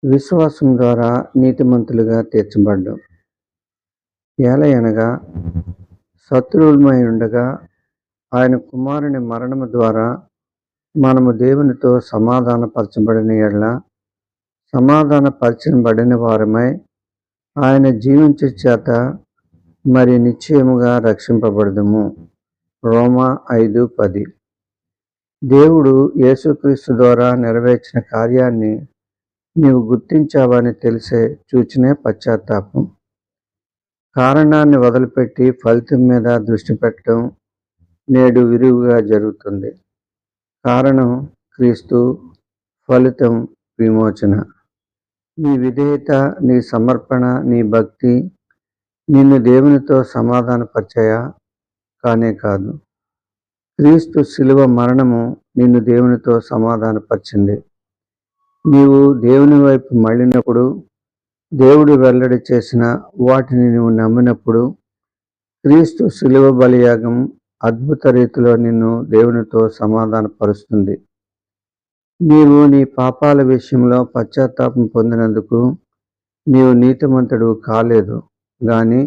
విశ్వాసం ద్వారా నీతిమంతులుగా తీర్చబడ్డాం. ఏలయనగా శత్రువులమై ఉండగా ఆయన కుమారుని మరణము ద్వారా మనము దేవునితో సమాధానపరచబడిన యెడల సమాధానపరచబడిన వారమై ఆయన జీవించు చేత మరి నిశ్చయముగా రక్షింపబడదుము. రోమా 5:10. దేవుడు యేసుక్రీస్తు ద్వారా నెరవేర్చిన కార్యాన్ని నీవు గుర్తించావని తెలిసే చూచినే పశ్చాత్తాపం. కారణాన్ని వదిలిపెట్టి ఫలితం మీద దృష్టి పెట్టడం నేడు విరివిగా జరుగుతుంది. కారణం క్రీస్తు, ఫలితం విమోచన. నీ విధేయత, నీ సమర్పణ, నీ భక్తి నిన్ను దేవునితో సమాధానపరిచాయా? కానే కాదు. క్రీస్తు శిలువ మరణము నిన్ను దేవునితో సమాధానపరిచింది. నీవు దేవుని వైపు మళ్ళినప్పుడు, దేవుడు వెల్లడి చేసిన వాటిని నువ్వు నమ్మినప్పుడు, క్రీస్తు శిలువ బలియాగం అద్భుత రీతిలో నిన్ను దేవునితో సమాధానపరుస్తుంది. నీవు నీ పాపాల విషయంలో పశ్చాత్తాపం పొందినందుకు నీవు నీతిమంతుడు కాలేదు గాని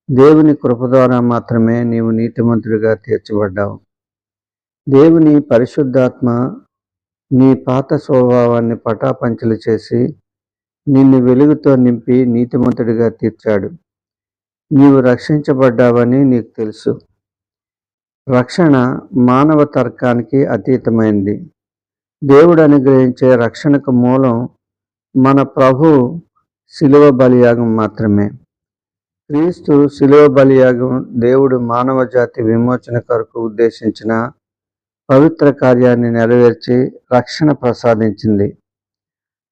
దేవుని కృప ద్వారా మాత్రమే నీవు నీతిమంతుడిగా తీర్చబడ్డావు. దేవుని పరిశుద్ధాత్మ నీ పాత స్వభావాన్ని పటాపంచలు చేసి నిన్ను వెలుగుతో నింపి నీతిమంతుడిగా తీర్చాడు. నీవు రక్షించబడ్డావని నీకు తెలుసు. రక్షణ మానవ తర్కానికి అతీతమైంది. దేవుడు అనుగ్రహించే రక్షణకు మూలం మన ప్రభు శిలువ బలియాగం మాత్రమే. క్రీస్తు శిలువ బలియాగం దేవుడు మానవ జాతి విమోచన కొరకు ఉద్దేశించిన పవిత్ర కార్యాన్ని నెరవేర్చి రక్షణ ప్రసాదించింది.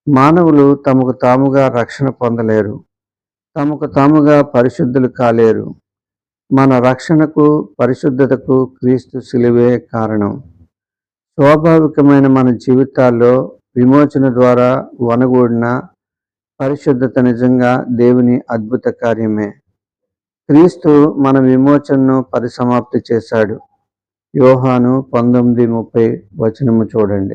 మానవులు తమకు తాముగా రక్షణ పొందలేరు, తమకు తాముగా పరిశుద్ధులు కాలేరు. మన రక్షణకు, పరిశుద్ధతకు క్రీస్తు శిలువే కారణం. స్వాభావికమైన మన జీవితాల్లో విమోచన ద్వారా వనగూడిన పరిశుద్ధత నిజంగా దేవుని అద్భుత కార్యమే. క్రీస్తు మన విమోచనను పరిసమాప్తి చేశాడు. యోహాను 19:30 చూడండి.